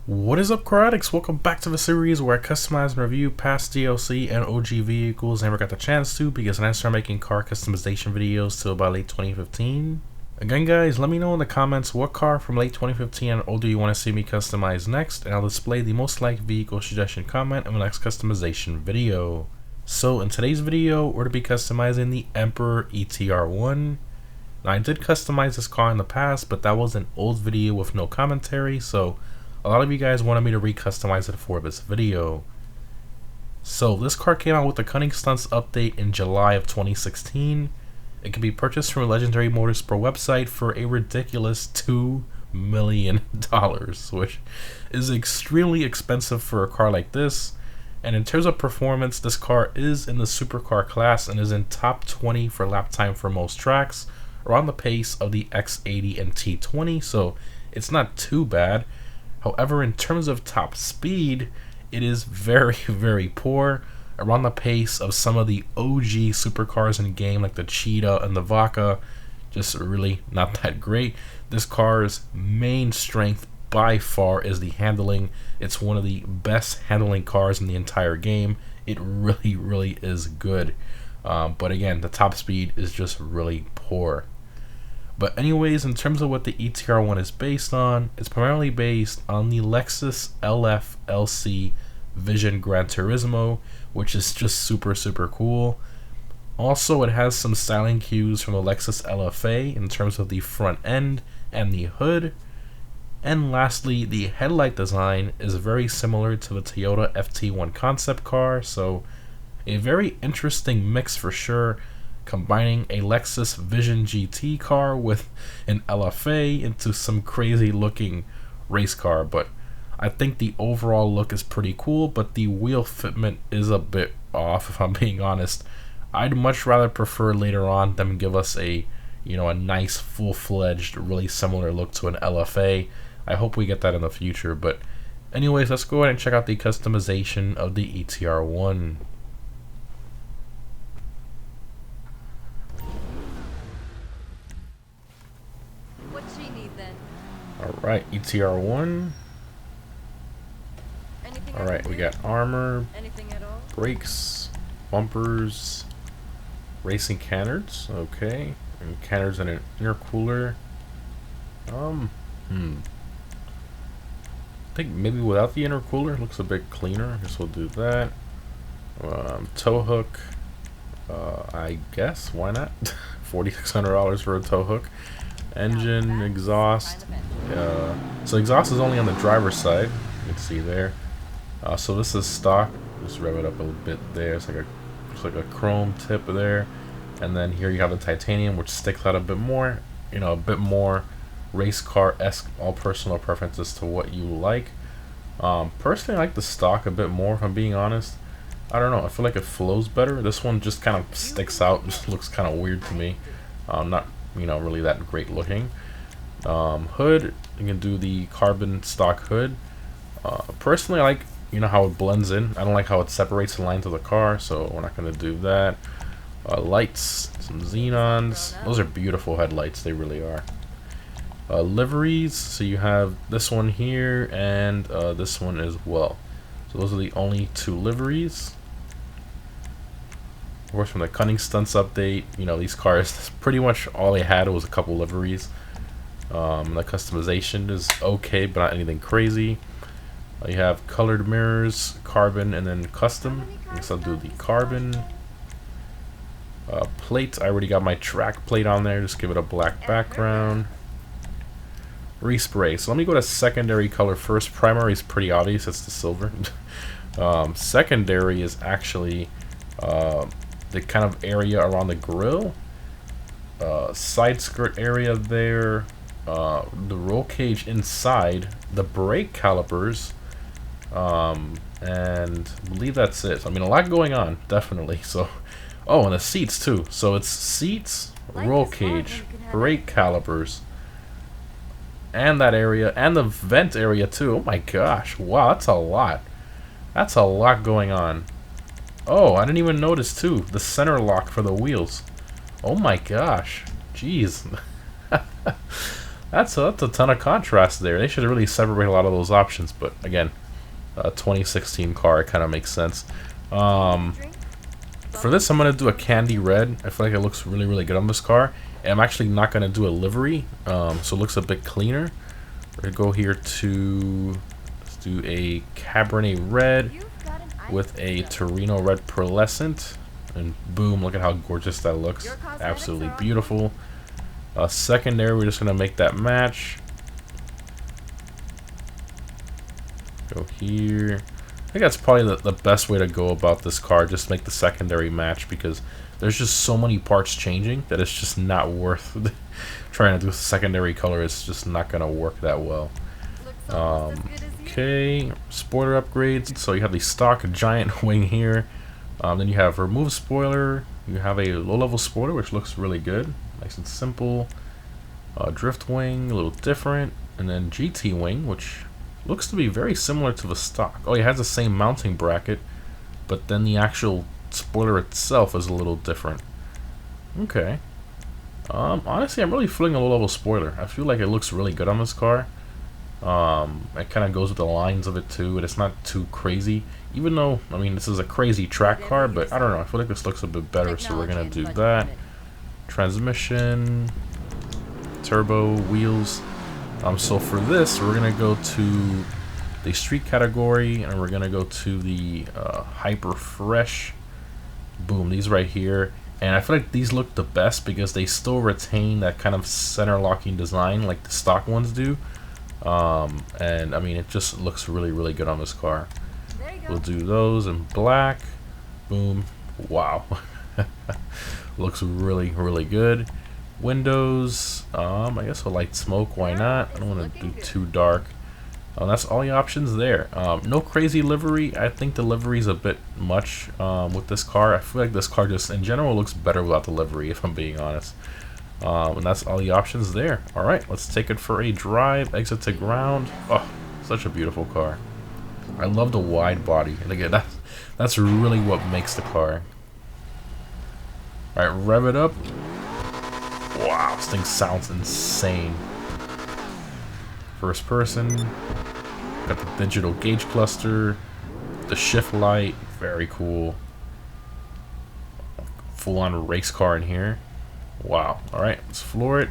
What is up, car addicts? Welcome back to the series where I customize and review past DLC and OG vehicles. I never got the chance to because I started making car customization videos till about late 2015. Again, guys, let me know in the comments what car from late 2015 and older you want to see me customize next, and I'll display the most liked vehicle suggestion comment in the next customization video. So in today's video, we're to be customizing the Emperor ETR1. Now, I did customize this car in the past, but that was an old video with no commentary, so a lot of you guys wanted me to re-customize it for this video. So this car came out with the Cunning Stunts update in July of 2016. It can be purchased from a Legendary Motorsport website for a ridiculous $2 million, which is extremely expensive for a car like this. And in terms of performance, this car is in the supercar class and is in top 20 for lap time for most tracks, around the pace of the X80 and T20, so it's not too bad. However, in terms of top speed, it is very, very poor, around the pace of some of the OG supercars in the game, like the Cheetah and the Vaca. Just really not that great. This car's main strength by far is the handling. It's one of the best handling cars in the entire game. It really, really is good. But again, the top speed is just really poor. But anyways, in terms of what the ETR1 is based on, it's primarily based on the Lexus LFLC Vision Gran Turismo, which is just super cool. Also, it has some styling cues from the Lexus LFA in terms of the front end and the hood. And lastly, the headlight design is very similar to the Toyota FT1 concept car, so a very interesting mix for sure, combining a Lexus Vision GT car with an LFA into some crazy looking race car. But I think the overall look is pretty cool, but the wheel fitment is a bit off, if I'm being honest. I'd much rather prefer later on them give us a nice full-fledged, really similar look to an LFA. I hope we get that in the future. But anyways, let's go ahead and check out the customization of the ETR1. Alright, ETR1. Alright, we got armor, brakes, bumpers, racing canards, okay, and canards and an intercooler. I think maybe without the intercooler, it looks a bit cleaner. I guess we'll do that. Tow hook, I guess, why not? $4,600 for a tow hook. Engine, exhaust. So exhaust is only on the driver's side. You can see there. So this is stock. Just rev it up a little bit there. It's like a chrome tip there, and then here you have the titanium, which sticks out a bit more. A bit more race car-esque. All personal preferences to what you like. Personally, I like the stock a bit more, if I'm being honest. I don't know. I feel like it flows better. This one just kind of sticks out. Just looks kind of weird to me. Not really that great looking. Hood, you can do the carbon stock hood. Personally, I like how it blends in. I don't like how it separates the lines of the car, so we're not going to do that. Lights, some xenons. Those are beautiful headlights, they really are. Liveries, so you have this one here and this one as well. So those are the only two liveries. Of course, from the Cunning Stunts update, these cars, pretty much all they had was a couple liveries. The customization is okay, but not anything crazy. You have colored mirrors, carbon, and then custom. I guess I'll do the carbon. Plate, I already got my track plate on there. Just give it a black background. Respray. So let me go to secondary color first. Primary is pretty obvious. It's the silver. Secondary is actually the kind of area around the grill, side skirt area there, the roll cage inside, the brake calipers, and I believe that's it. So, a lot going on, definitely. So, oh, and the seats too. So it's seats, roll cage, brake calipers, and that area, and the vent area too. Oh my gosh, wow, that's a lot. That's a lot going on. Oh, I didn't even notice too, the center lock for the wheels. Oh my gosh, jeez. That's a ton of contrast there. They should really separate a lot of those options, but again, a 2016 car, it kind of makes sense. For this, I'm gonna do a candy red. I feel like it looks really good on this car, and I'm actually not gonna do a livery, so it looks a bit cleaner. We're gonna go here to, let's do a Cabernet red with a Torino red pearlescent, and boom, look at how gorgeous that looks. Absolutely beautiful. Secondary, we're just gonna make that match. Go here. I think that's probably the best way to go about this car. Just make the secondary match, because there's just so many parts changing that it's just not worth trying to do a secondary color. It's just not gonna work that well. Okay, spoiler upgrades. So you have the stock giant wing here. Then you have remove spoiler. You have a low-level spoiler, which looks really good, nice and simple. Drift wing, a little different, and then GT wing, which looks to be very similar to the stock. Oh, it has the same mounting bracket, but then the actual spoiler itself is a little different. Okay. Honestly, I'm really feeling a low-level spoiler. I feel like it looks really good on this car. It kind of goes with the lines of it too, and it's not too crazy. Even though, I mean, this is a crazy track car, but I don't know. I feel like this looks a bit better, so we're gonna do that. Transmission, turbo, wheels. So for this, we're gonna go to the street category, and we're gonna go to the hyper fresh. Boom, these right here. And I feel like these look the best because they still retain that kind of center locking design like the stock ones do. And I mean, it just looks really good on this car. We'll do those in black. Boom. Wow. Looks really good. Windows, I guess a light smoke, why not? I don't want to do too dark. That's all the options there. No crazy livery. I think the livery is a bit much with this car. I feel like this car just in general looks better without the livery, if I'm being honest. And that's all the options there. Alright, let's take it for a drive. Exit to ground. Oh, such a beautiful car. I love the wide body. And again, that's really what makes the car. Alright, rev it up. Wow, this thing sounds insane. First person. Got the digital gauge cluster. The shift light. Very cool. Full on race car in here. Wow. Alright, let's floor it.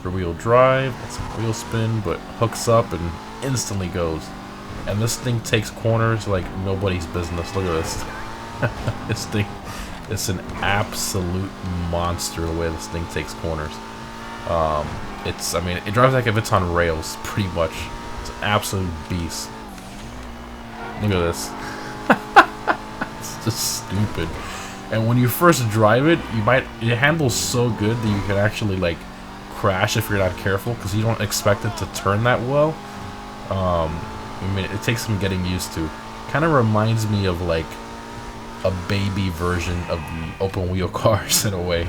Rear wheel drive. That's a wheel spin, but hooks up and instantly goes. And this thing takes corners like nobody's business. Look at this. This thing. It's an absolute monster the way this thing takes corners. I mean, it drives like if it's on rails, pretty much. It's an absolute beast. Look at this. It's just stupid. And when you first drive it, it handles so good that you can actually like crash if you're not careful, because you don't expect it to turn that well. I mean, it takes some getting used to. Kind of reminds me of like a baby version of the open wheel cars in a way.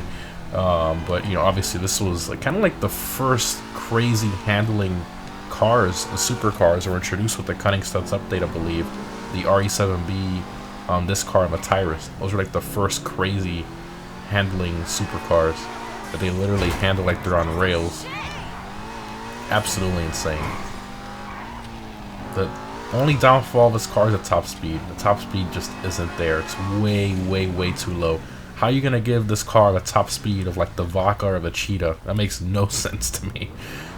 But you know, obviously this was like kind of like the first crazy handling cars. The supercars were introduced with the Cunning Stunts update, I believe. The RE7B, this car and the Tyrus. Those were like the first crazy handling supercars that they literally handle like they're on rails. Absolutely insane. The only downfall of this car is the top speed. The top speed just isn't there. It's way too low. How are you gonna give this car the top speed of like the Vaca or the Cheetah? That makes no sense to me.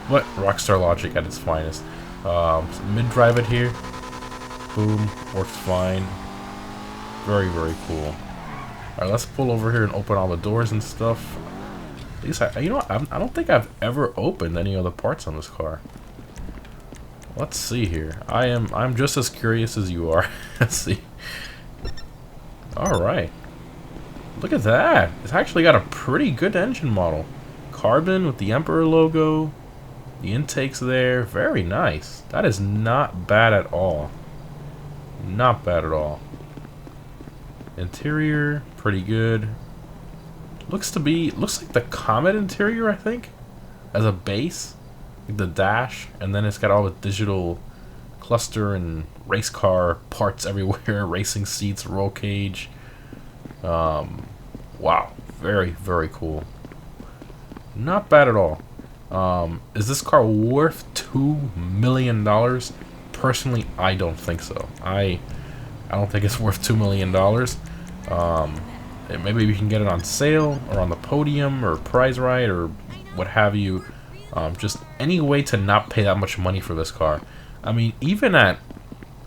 But Rockstar logic at its finest. So mid-drive it here. Boom, works fine. Very cool. Alright, let's pull over here and open all the doors and stuff. At least you know what? I don't think I've ever opened any other parts on this car. Let's see here. I'm just as curious as you are. Let's see. Alright. Look at that. It's actually got a pretty good engine model. Carbon with the Emperor logo. The intake's there. Very nice. That is not bad at all. Not bad at all. Interior, pretty good. Looks like the Comet interior, I think, as a base. Like the dash, and then it's got all the digital cluster and race car parts everywhere. Racing seats, roll cage. Wow, very cool. not bad at all. Is this car worth $2 million? Personally, I don't think so. I don't think it's worth $2 million. Maybe we can get it on sale or on the podium or prize right or what have you. Just any way to not pay that much money for this car. I mean, even at,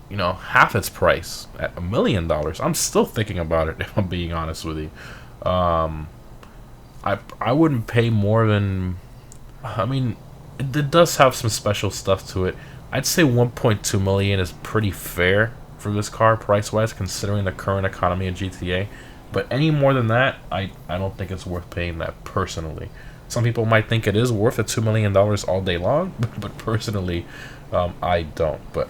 you know, half its price, at $1 million, I'm still thinking about it, if I'm being honest with you. I wouldn't pay more than, I mean, it does have some special stuff to it. I'd say 1.2 million is pretty fair for this car price-wise, considering the current economy of GTA. But any more than that, I don't think it's worth paying that personally. Some people might think it is worth the $2 million all day long, but personally, I don't. But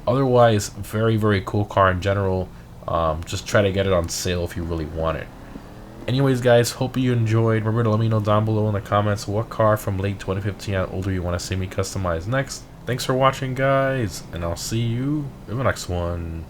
otherwise, very, very cool car in general. Just try to get it on sale if you really want it. Anyways, guys, hope you enjoyed. Remember to let me know down below in the comments what car from late 2015 and older you want to see me customize next. Thanks for watching, guys, and I'll see you in the next one.